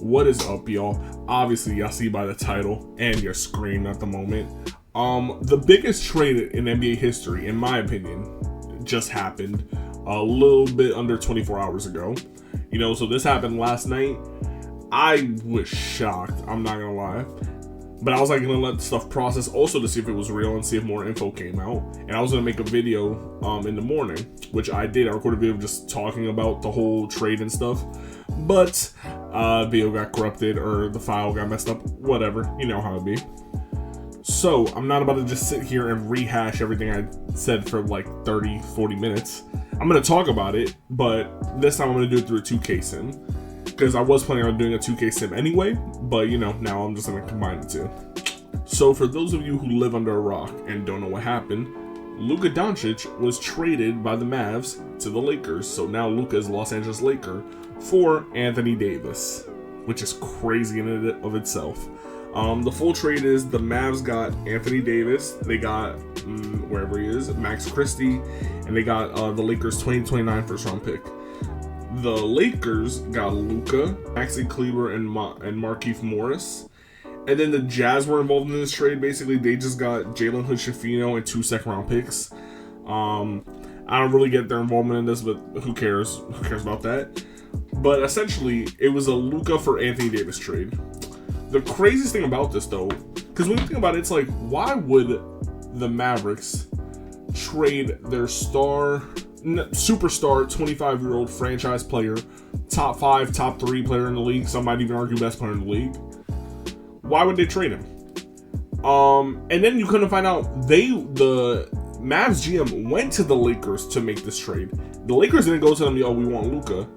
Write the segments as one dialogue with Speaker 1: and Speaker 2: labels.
Speaker 1: What is up, y'all? Obviously, y'all see by the title and your screen at the moment. The biggest trade in NBA history, in my opinion, just happened a little bit under 24 hours ago. You know, so this happened last night. I was shocked, I'm not gonna lie. But I was like gonna let the stuff process also to see if it was real and see if more info came out. And I was gonna make a video in the morning, which I did. I recorded a video just talking about the whole trade and stuff. But video got corrupted or the file got messed up, whatever, you know how it be. So I'm not about to just sit here and rehash everything I said for like 30-40 minutes. I'm gonna talk about it, but this time I'm gonna do it through a 2K sim, because I was planning on doing a 2K sim anyway, but you know, now I'm just gonna combine the two. So for those of you who live under a rock and don't know what happened, Luka Doncic was traded by the Mavs to the Lakers. So now Luka is a Los Angeles Laker for Anthony Davis, which is crazy in and of itself. The full trade is the Mavs got Anthony Davis, they got wherever he is, Max Christie, and they got the Lakers 2029 first round pick. The Lakers got Luka, Maxi Kleber, and Markieff Morris. And then the Jazz were involved in this trade. Basically, they just got Jalen Hood-Schifino and 2 second-round picks. I don't really get their involvement in this, but who cares? Who cares about that? But essentially, it was a Luka for Anthony Davis trade. The craziest thing about this, though, because when you think about it, it's like, why would the Mavericks trade their superstar 25-year-old franchise player, top 5, top 3 player in the league, some might even argue best player in the league? Why would they trade him? And then you couldn't find out the Mavs GM went to the Lakers to make this trade. The Lakers didn't go to them, oh, we want Luka.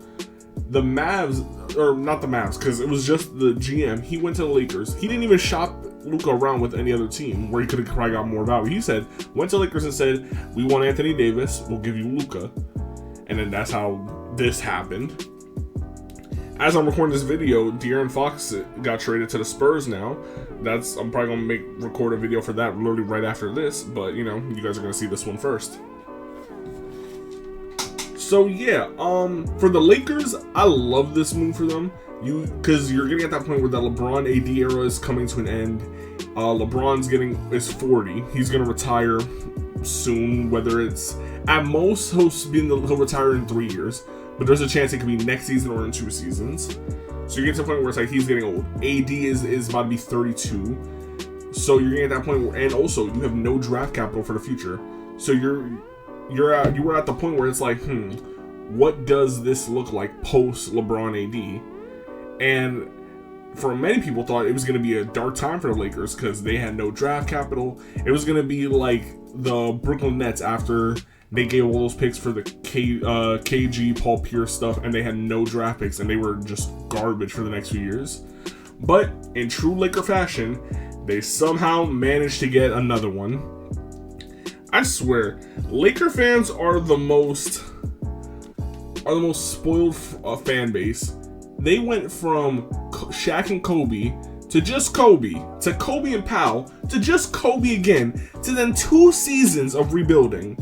Speaker 1: The Mavs, or not the Mavs, because it was just the GM. He went to the Lakers. He didn't even shop Luka around with any other team where he could have probably got more value. He said, went to Lakers and said, we want Anthony Davis, we'll give you Luka. And then that's how this happened. As I'm recording this video, De'Aaron Fox got traded to the Spurs now. I'm probably gonna record a video for that literally right after this, but you know, you guys are gonna see this one first. So yeah, for the Lakers, I love this move for them. Because you're getting at that point where the LeBron AD era is coming to an end. LeBron's is 40. He's gonna retire soon. Whether it's at most he'll retire in 3 years, but there's a chance it could be next season or in 2 seasons. So you get to the point where it's like he's getting old. AD is about to be 32. So you're getting at that point where, and also you have no draft capital for the future. So you were at the point where it's like, what does this look like post LeBron AD? And for many people thought it was going to be a dark time for the Lakers because they had no draft capital. It was going to be like the Brooklyn Nets after they gave all those picks for the KG, Paul Pierce stuff, and they had no draft picks, and they were just garbage for the next few years. But in true Laker fashion, they somehow managed to get another one. I swear, Laker fans are the most spoiled fan base. They went from Shaq and Kobe to just Kobe, to Kobe and Powell, to just Kobe again, to then 2 seasons of rebuilding,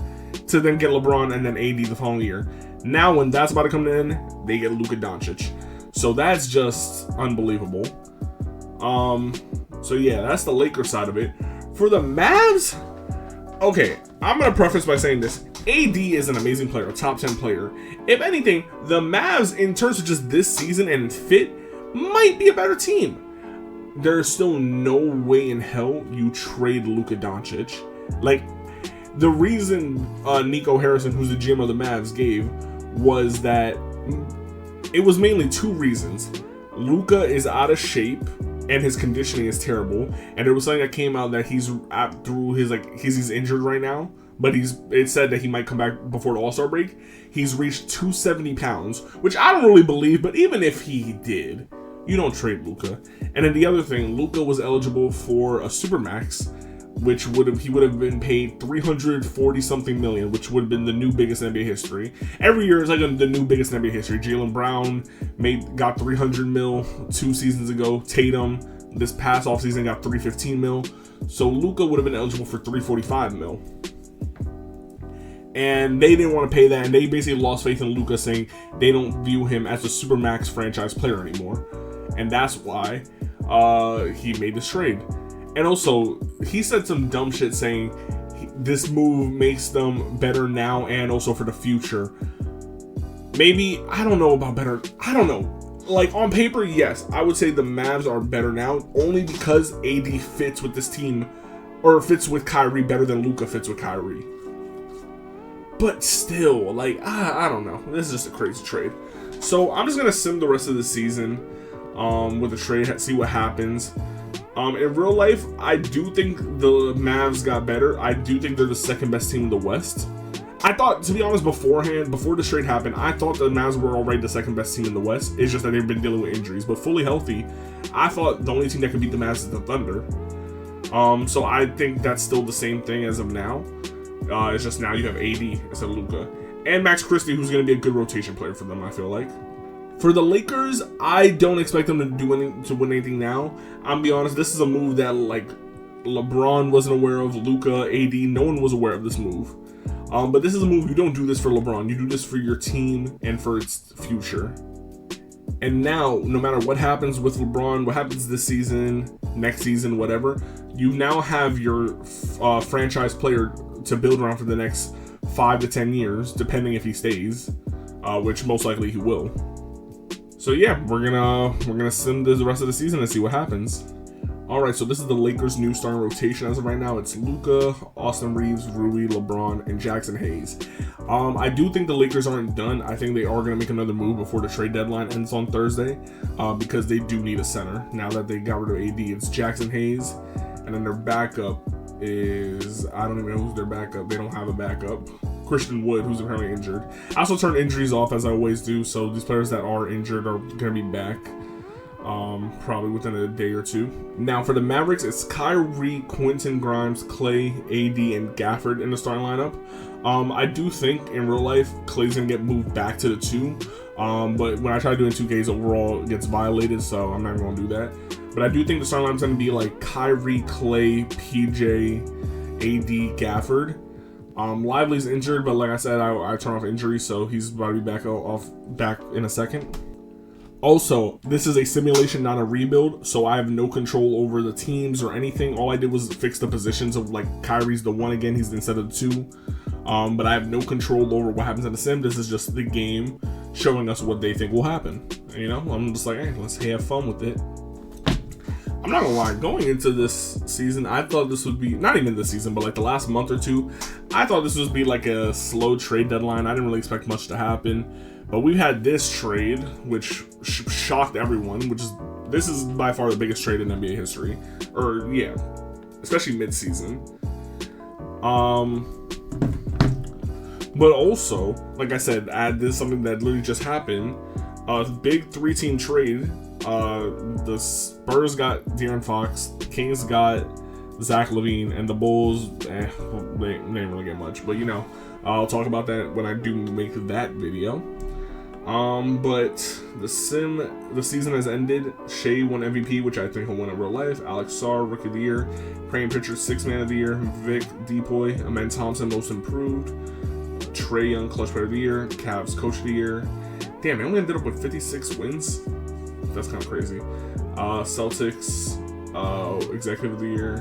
Speaker 1: to then get LeBron and then AD the following year. Now when that's about to come in, they get Luka Doncic. So that's just unbelievable. So yeah, that's the Lakers side of it. For the Mavs, okay, I'm going to preface by saying this. AD is an amazing player, a top 10 player. If anything, the Mavs, in terms of just this season and fit, might be a better team. There's still no way in hell you trade Luka Doncic. Like, the reason Nico Harrison, who's the GM of the Mavs, gave was that it was mainly 2 reasons. Luka is out of shape and his conditioning is terrible, and there was something that came out that he's injured right now, but it said that he might come back before the All-Star break. He's reached 270 pounds, which I don't really believe, but even if he did, you don't trade Luka. And then the other thing, Luka was eligible for a Supermax, which he would have been paid $340-something million, which would have been the new biggest in NBA history. Every year is like the new biggest in NBA history. Jaylen Brown got $300 million 2 seasons ago. Tatum this past offseason got $315 million. So Luka would have been eligible for $345 million. And they didn't want to pay that, and they basically lost faith in Luka, saying they don't view him as a Supermax franchise player anymore. and that's why he made this trade. And also, he said some dumb shit saying this move makes them better now and also for the future. Maybe, I don't know about better. I don't know. Like, on paper, yes, I would say the Mavs are better now only because AD fits with this team, or fits with Kyrie better than Luka fits with Kyrie. But still, like, I don't know. This is just a crazy trade. So I'm just going to sim the rest of the season with the trade, see what happens. In real life, I do think the Mavs got better. I do think they're the second best team in the West. I thought, to be honest, before this trade happened, I thought the Mavs were already the second best team in the West. It's just that they've been dealing with injuries. But fully healthy, I thought the only team that could beat the Mavs is the Thunder. So I think that's still the same thing as of now. It's just now you have AD instead of Luka. And Max Christie, who's going to be a good rotation player for them, I feel like. For the Lakers, I don't expect them to win anything now. I'm be honest, this is a move that like LeBron wasn't aware of, Luka, AD, no one was aware of this move. But this is a move, you don't do this for LeBron, you do this for your team and for its future. And now, no matter what happens with LeBron, what happens this season, next season, whatever, you now have your franchise player to build around for the next 5 to 10 years, depending if he stays, which most likely he will. So yeah, we're gonna sim the rest of the season and see what happens. All right, so this is the Lakers' new starting rotation as of right now. It's Luka, Austin Reeves, Rui, LeBron, and Jackson Hayes. I do think the Lakers aren't done. I think they are going to make another move before the trade deadline ends on Thursday because they do need a center. Now that they got rid of AD, it's Jackson Hayes, and then their backup is, I don't even know who's their backup. They don't have a backup. Christian Wood, who's apparently injured. I also turn injuries off as I always do, so these players that are injured are going to be back. Probably within a day or two. Now for the Mavericks, it's Kyrie, Quentin Grimes, Clay, AD, and Gafford in the starting lineup. I do think in real life Clay's gonna get moved back to the 2, but when I try to do it in 2Ks, overall it gets violated, so I'm not gonna do that. But I do think the starting lineup's gonna be like Kyrie, Clay, PJ, AD, Gafford. Lively's injured, but like I said, I turn off injury, so he's about to be back in a second. Also, this is a simulation, not a rebuild, so I have no control over the teams or anything. All I did was fix the positions of like Kyrie's the 1 again, he's instead of the 2. But I have no control over what happens in the sim. This is just the game showing us what they think will happen. You know, I'm just like, hey, let's have fun with it. I'm not gonna lie, going into this season, I thought this would be, not even this season, but like the last month or two, I thought this would be like a slow trade deadline. I didn't really expect much to happen. But we've had this trade, which shocked everyone, this is by far the biggest trade in NBA history. Or, yeah, especially mid-season. But also, like I said, this is something that literally just happened. Big 3-team trade. The Spurs got De'Aaron Fox, the Kings got Zach LaVine, and the Bulls, they didn't really get much. But, you know, I'll talk about that when I do make that video. But the season has ended. Shea won MVP, which I think he'll win in real life. Alex Sarr, Rookie of the Year. Praying Pitcher, 6th Man of the Year. Vic Depoy, Amen Thompson, Most Improved. Trae Young, Clutch Player of the Year. Cavs Coach of the Year. Damn, they only ended up with 56 wins. That's kind of crazy. Celtics, Executive of the Year.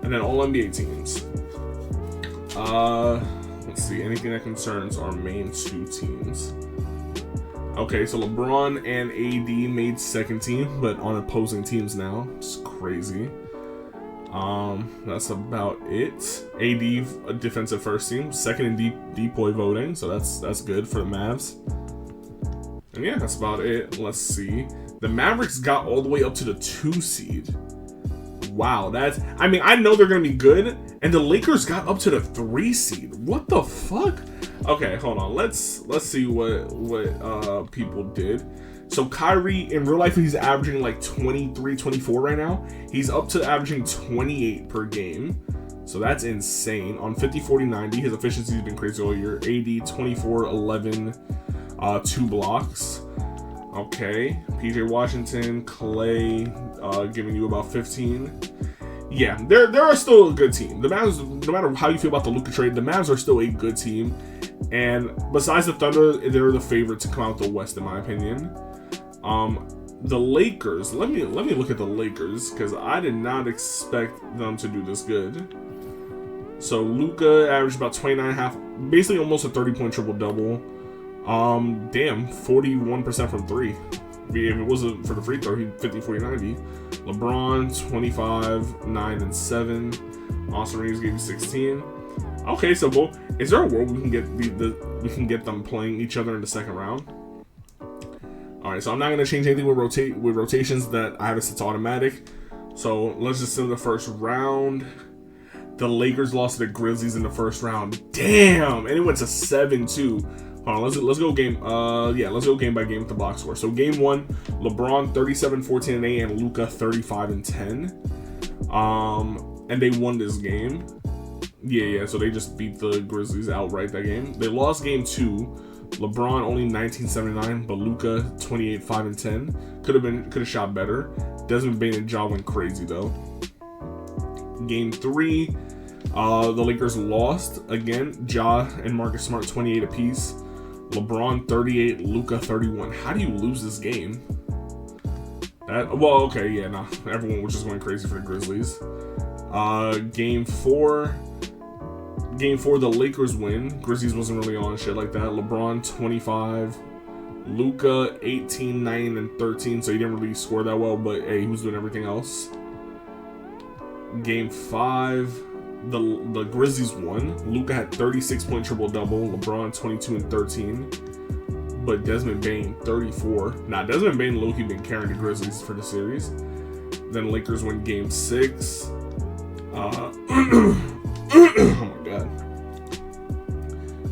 Speaker 1: And then all NBA teams. Let's see, anything that concerns our main 2 teams. Okay, so LeBron and AD made 2nd team, but on opposing teams now. It's crazy. That's about it. AD, a defensive 1st team, 2nd in Depoy voting, so that's good for the Mavs. And yeah, that's about it. Let's see. The Mavericks got all the way up to the 2 seed. Wow, I mean, I know they're gonna be good, and the Lakers got up to the 3 seed. What the fuck? Okay, hold on. Let's see what people did. So Kyrie, in real life, he's averaging like 23, 24 right now. He's up to averaging 28 per game. So that's insane. On 50, 40, 90, his efficiency has been crazy all year. AD, 24, 11, 2 blocks. Okay, PJ Washington, Clay, giving you about 15. Yeah, they're still a good team. The Mavs, no matter how you feel about the Luka trade, the Mavs are still a good team. And besides the Thunder, they're the favorite to come out the West, in my opinion. The Lakers. Let me look at the Lakers, because I did not expect them to do this good. So Luka averaged about 29.5, basically almost a 30-point triple-double. Damn, 41% from three. If it wasn't for the free throw, he'd 50, 40, 90. LeBron, 25, 9, and 7. Austin Reeves gave you 16. Okay, so is there a world we can get we can get them playing each other in the second round? All right, so I'm not gonna change anything with rotations that I have it set to automatic. So let's just send the first round. The Lakers lost to the Grizzlies in the first round. Damn, and it went to 7-2. Hold on, let's go game. Let's go game by game with the box score. So game 1, LeBron 37, 14, and 8, and Luka 35 and 10. And they won this game. Yeah. So they just beat the Grizzlies outright that game. They lost game 2. LeBron only 1979, but Luka 28, 5, and 10. Could have shot better. Desmond Bane and Ja went crazy though. Game 3, the Lakers lost again. Ja and Marcus Smart 28 apiece. LeBron 38, Luka 31. How do you lose this game? Everyone was just going crazy for the Grizzlies. Game 4, the Lakers win. Grizzlies wasn't really on shit like that. LeBron 25, Luka 18, 9, and 13. So he didn't really score that well, but hey, he was doing everything else. Game 5, the Grizzlies won. Luka had 36-point triple-double. LeBron 22 and 13. But Desmond Bane 34. Nah, Desmond Bane low-key been carrying the Grizzlies for the series. Then Lakers win game 6. Oh my god.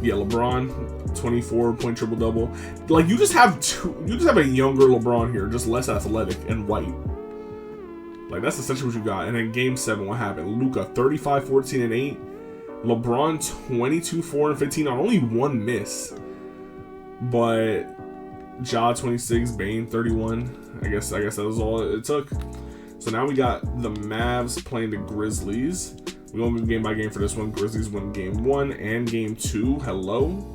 Speaker 1: Yeah, LeBron 24-point triple-double. Like, you just have a younger LeBron here, just less athletic and white. Like, that's essentially what you got. And then game 7, what happened? Luka 35, 14, and 8. LeBron 22, 4, and 15 on only one miss. But Ja 26, Bane 31. I guess that was all it took. So now we got the Mavs playing the Grizzlies. We won't move game by game for this one. Grizzlies win game 1 and game 2. Hello.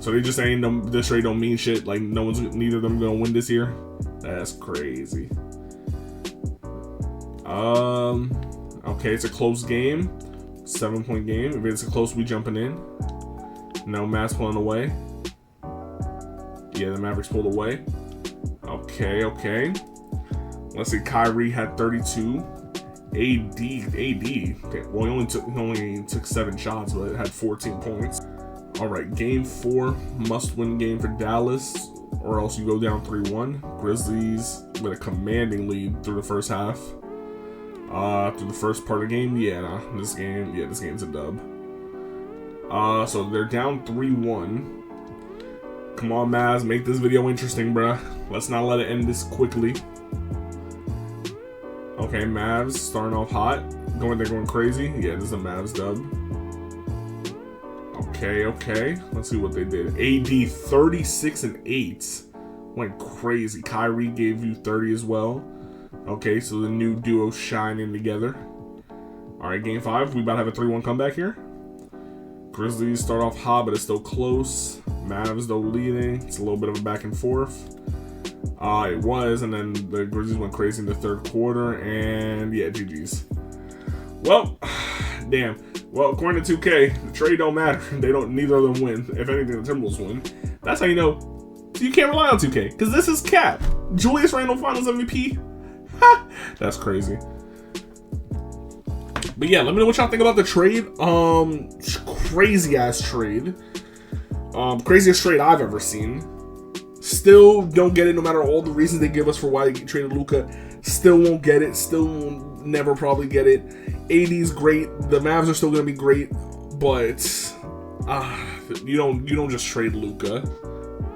Speaker 1: So they just saying this trade don't mean shit. Like neither of them gonna win this year. That's crazy. Okay, it's a close game. 7-point game. If it's a close, we jumping in. No, Mavs pulling away. Yeah, the Mavericks pulled away. Okay. Let's see. Kyrie had 32. AD. Okay, well, he only took 7 shots, but it had 14 points. All right, game 4, must-win game for Dallas, or else you go down 3-1. Grizzlies with a commanding lead through the first half. Through the first part of the game, this game's a dub. So they're down 3-1. Come on, Mavs, make this video interesting, bruh. Let's not let it end this quickly. Okay, Mavs starting off hot. They're going crazy. Yeah, this is a Mavs dub. Okay. Let's see what they did. AD 36 and 8. Went crazy. Kyrie gave you 30 as well. Okay, so the new duo shining together. Alright, game 5. We about to have a 3-1 comeback here. Grizzlies start off hot, but it's still close. Mavs though leading. It's a little bit of a back and forth. It was, and then the Grizzlies went crazy in the third quarter, and yeah, GG's. Well, damn. Well, according to 2K, the trade don't matter. Neither of them win. If anything, the Timberwolves win. That's how you know you can't rely on 2K, because this is cap. Julius Randle Finals MVP. Ha! That's crazy. But yeah, let me know what y'all think about the trade. Crazy ass trade. Craziest trade I've ever seen. Still don't get it, no matter all the reasons they give us for why they traded Luka. Still won't get it. Still will never probably get it. AD's great. The Mavs are still gonna be great, but you don't just trade Luka.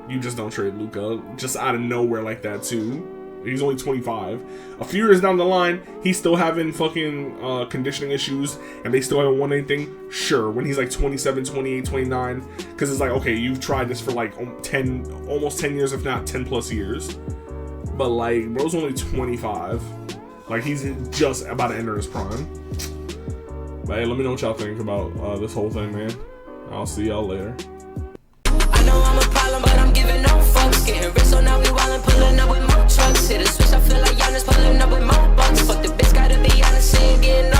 Speaker 1: You just don't trade Luka just out of nowhere like that too. He's only 25. A few years down the line, he's still having fucking conditioning issues, and they still haven't won anything. Sure, when he's like 27, 28, 29, because it's like, okay, you've tried this for like almost 10 years, if not 10 plus years. But like, bro's only 25. Like, he's just about to enter his prime. But hey, let me know what y'all think about this whole thing, man. I'll see y'all later. I know I'm a problem, but I'm giving no fucks.
Speaker 2: Getting rich, so now we wildin', pulling up with more trucks. Hit a switch, I feel like Giannis pulling up with more bucks. Fuck the bitch, gotta be honest, she ain't getting no